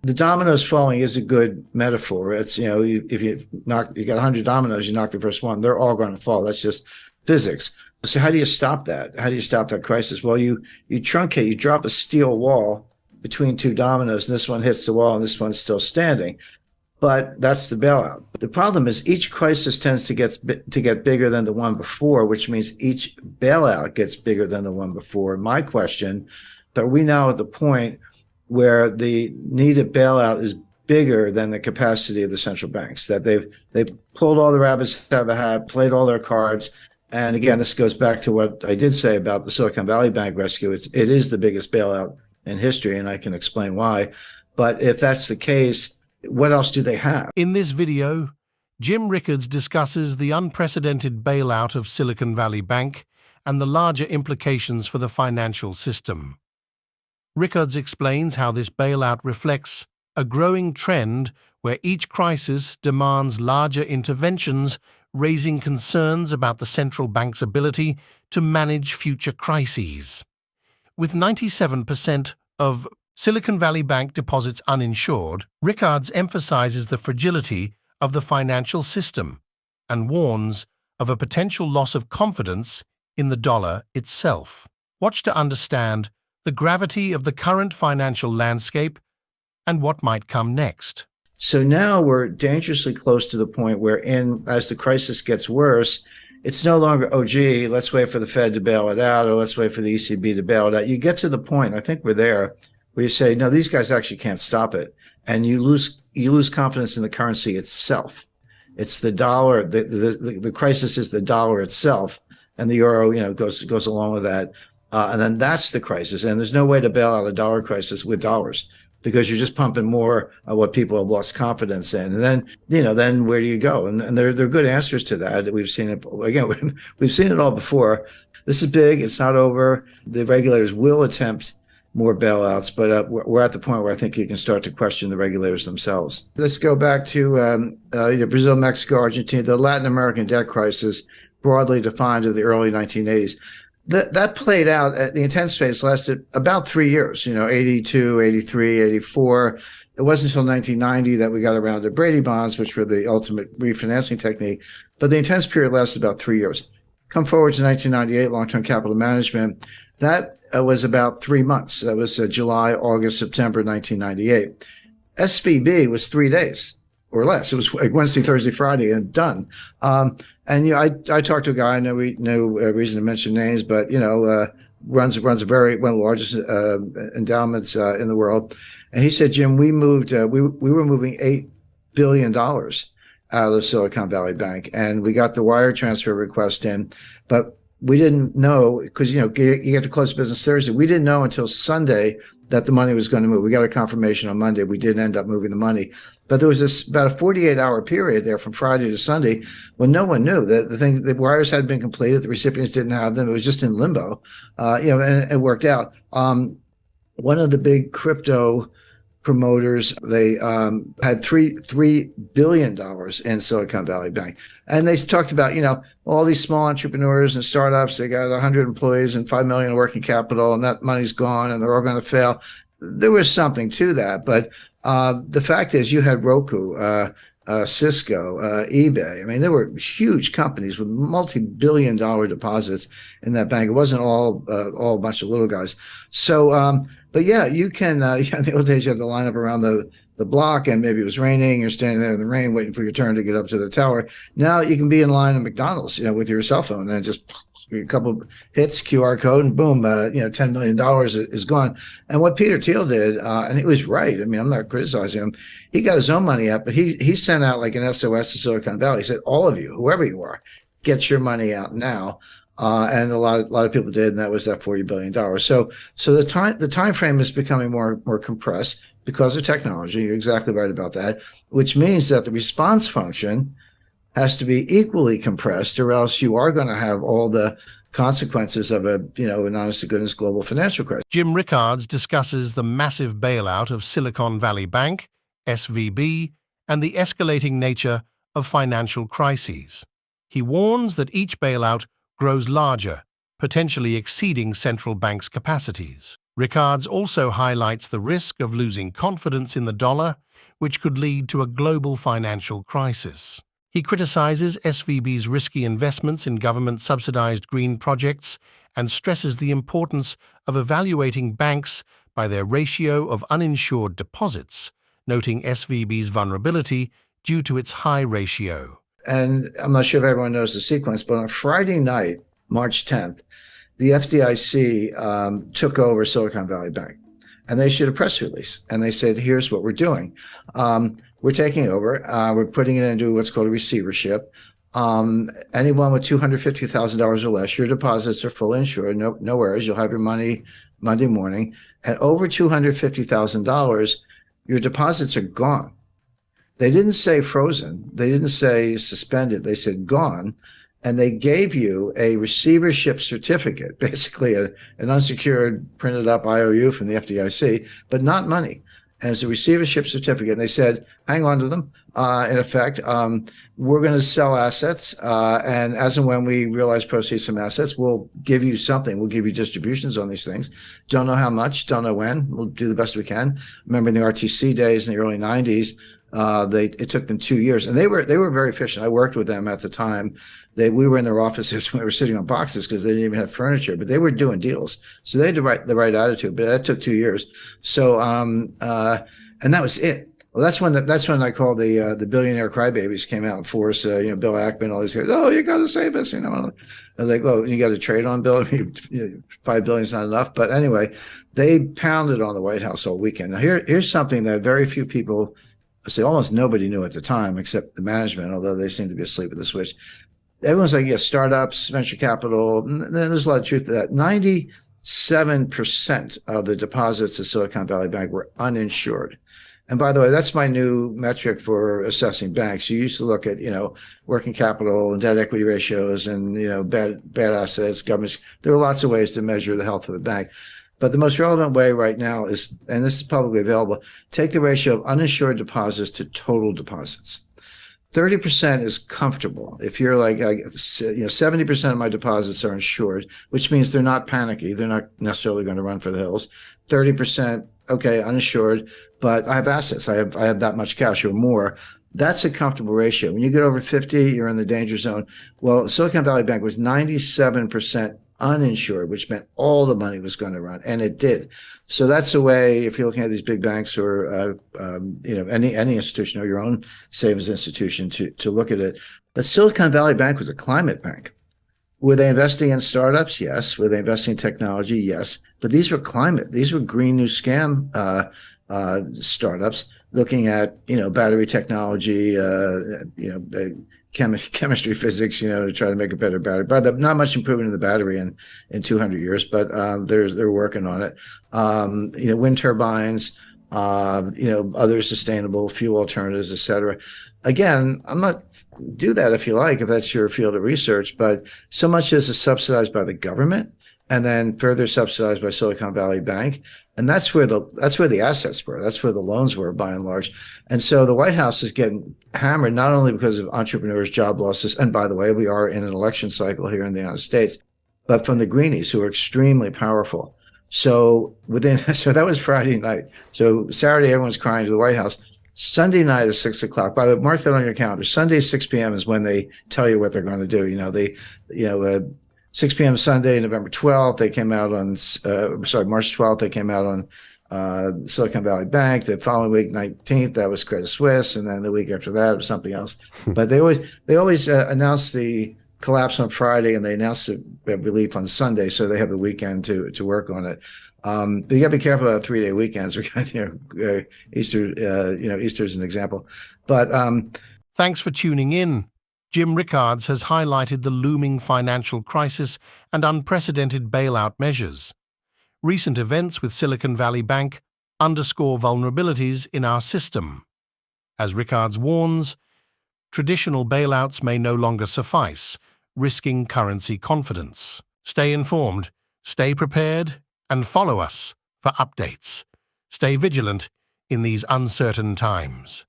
The dominoes falling is a good metaphor. It's, if you got 100 dominoes, you knock the first one, they're all going to fall. That's just physics. So how do you stop that? How do you stop that crisis? Well, you truncate, you drop a steel wall between two dominoes, and this one hits the wall and this one's still standing. But that's the bailout. The problem is each crisis tends to get bigger than the one before, which means each bailout gets bigger than the one before. My question, are we now at the point where the needed bailout is bigger than the capacity of the central banks, that they've pulled all the rabbits out of a hat, played all their cards? And again, this goes back to what I did say about the Silicon Valley Bank rescue. It is the biggest bailout in history, and I can explain why. But if that's the case, what else do they have? In this video, Jim Rickards discusses the unprecedented bailout of Silicon Valley Bank and the larger implications for the financial system. Rickards explains how this bailout reflects a growing trend where each crisis demands larger interventions, raising concerns about the central bank's ability to manage future crises. With 97% of Silicon Valley Bank deposits uninsured, Rickards emphasizes the fragility of the financial system and warns of a potential loss of confidence in the dollar itself. Watch to understand the gravity of the current financial landscape and what might come next. So now we're dangerously close to the point where, as the crisis gets worse, it's no longer, oh, gee, let's wait for the Fed to bail it out, or let's wait for the ECB to bail it out. You get to the point, I think we're there, where you say, no, these guys actually can't stop it. And you lose confidence in the currency itself. It's the dollar. The crisis is the dollar itself, and the euro, goes along with that. And then that's the crisis. And there's no way to bail out a dollar crisis with dollars, because you're just pumping more of what people have lost confidence in. And then, then where do you go? And there are good answers to that. We've seen it again. We've seen it all before. This is big. It's not over. The regulators will attempt more bailouts, but we're at the point where I think you can start to question the regulators themselves. Let's go back to Brazil, Mexico, Argentina, the Latin American debt crisis, broadly defined in the early 1980s. That played out, the intense phase lasted about 3 years, 82, 83, 84. It wasn't until 1990 that we got around to Brady bonds, which were the ultimate refinancing technique. But the intense period lasted about 3 years. Come forward to 1998, long-term capital management. That was about 3 months. That was July, August, September 1998. SVB was 3 days or less. It was like Wednesday, Thursday, Friday, and done. And I talked to a guy. I know no reason to mention names, but runs one of the largest endowments in the world. And he said, Jim, we were moving $8 billion out of Silicon Valley Bank, and we got the wire transfer request in, but we didn't know, because you have to close business Thursday. We didn't know until Sunday that the money was going to move. We got a confirmation on Monday. We didn't end up moving the money. But there was about a 48-hour period there from Friday to Sunday when no one knew that the wires had been completed. The recipients didn't have them. It was just in limbo, and it worked out. One of the big crypto promoters, they had $3 billion in Silicon Valley Bank. And they talked about, all these small entrepreneurs and startups, they got 100 employees and 5 million in working capital, and that money's gone and they're all going to fail. There was something to that. But the fact is, you had Roku, Cisco, eBay. I mean, there were huge companies with multi-billion-dollar deposits in that bank. It wasn't all a bunch of little guys. So, but yeah, you can. In the old days, you had to line up around the block, and maybe it was raining. You're standing there in the rain, waiting for your turn to get up to the tower. Now you can be in line at McDonald's, with your cell phone, and just a couple hits, QR code, and boom, $10 million is gone. And what Peter Thiel did, and he was right. I mean, I'm not criticizing him. He got his own money out, but he sent out like an SOS to Silicon Valley. He said, all of you, whoever you are, get your money out now. And a lot of people did, and that was that $40 billion. So the time frame is becoming more compressed because of technology. You're exactly right about that, which means that the response function has to be equally compressed, or else you are going to have all the consequences of an honest to goodness global financial crisis. Jim Rickards discusses the massive bailout of Silicon Valley Bank, SVB, and the escalating nature of financial crises. He warns that each bailout grows larger, potentially exceeding central banks' capacities. Rickards also highlights the risk of losing confidence in the dollar, which could lead to a global financial crisis. He criticizes SVB's risky investments in government-subsidized green projects and stresses the importance of evaluating banks by their ratio of uninsured deposits, noting SVB's vulnerability due to its high ratio. And I'm not sure if everyone knows the sequence, but on Friday night, March 10th, the FDIC took over Silicon Valley Bank, and they issued a press release, and they said, here's what we're doing. We're taking over. We're putting it into what's called a receivership. Anyone with $250,000 or less, your deposits are fully insured. No worries. You'll have your money Monday morning. And over $250,000, your deposits are gone. They didn't say frozen. They didn't say suspended. They said gone. And they gave you a receivership certificate, basically an unsecured printed up IOU from the FDIC, but not money. And it's a receivership certificate. And they said, hang on to them. In effect, we're going to sell assets. And as and when we realize proceeds from assets, we'll give you something. We'll give you distributions on these things. Don't know how much, don't know when. We'll do the best we can. Remember in the RTC days in the early 90s, it took them 2 years, and they were very efficient. I worked with them at the time. We were in their offices when we were sitting on boxes because they didn't even have furniture, but they were doing deals. So they had the right attitude, but that took 2 years. So, and that was it. Well, that's when I call the billionaire crybabies came out in force. Bill Ackman, all these guys. Oh, you got to save us. I was like, well, you got to trade on Bill. $5 billion is not enough. But anyway, they pounded on the White House all weekend. Now here's something that very few people say, almost nobody knew at the time except the management, although they seem to be asleep at the switch. Everyone's like, yeah, startups, venture capital. And there's a lot of truth to that. 97% of the deposits of Silicon Valley Bank were uninsured. And by the way, that's my new metric for assessing banks. You used to look at, working capital and debt equity ratios and, bad assets, governments. There are lots of ways to measure the health of a bank. But the most relevant way right now is, and this is publicly available, take the ratio of uninsured deposits to total deposits. 30% is comfortable. If you're like, 70% of my deposits are insured, which means they're not panicky. They're not necessarily going to run for the hills. 30%, okay, uninsured, but I have assets. I have that much cash or more. That's a comfortable ratio. When you get over 50, you're in the danger zone. Well, Silicon Valley Bank was 97% uninsured, which meant all the money was going to run, and it did. So that's a way, if you're looking at these big banks or any institution or your own savings institution, to look at it. But Silicon Valley Bank was a climate bank. Were they investing in startups? Yes. Were they investing in technology? Yes. But these were climate. These were green new scam startups looking at battery technology, chemistry, physics, to try to make a better battery. But not much improvement in the battery in 200 years, but they're working on it. Wind turbines, other sustainable fuel alternatives, et cetera. Again, do that if you like, if that's your field of research, but so much as is subsidized by the government and then further subsidized by Silicon Valley Bank. And that's where the assets were. That's where the loans were, by and large. And so the White House is getting hammered, not only because of entrepreneurs, job losses, and by the way, we are in an election cycle here in the United States, but from the greenies, who are extremely powerful. So that was Friday night. So Saturday, everyone's crying to the White House. Sunday night at 6 o'clock. By the way, mark that on your calendar. Sunday, 6 p.m. is when they tell you what they're going to do. 6 p.m. Sunday, November 12th, they came out on, March 12th, they came out on Silicon Valley Bank. The following week, 19th, that was Credit Suisse. And then the week after that, it was something else. But they always announce the collapse on Friday, and they announce the relief on Sunday. So they have the weekend to work on it. But you got to be careful about 3-day weekends. Easter's an example. But thanks for tuning in. Jim Rickards has highlighted the looming financial crisis and unprecedented bailout measures. Recent events with Silicon Valley Bank underscore vulnerabilities in our system. As Rickards warns, traditional bailouts may no longer suffice, risking currency confidence. Stay informed, stay prepared, and follow us for updates. Stay vigilant in these uncertain times.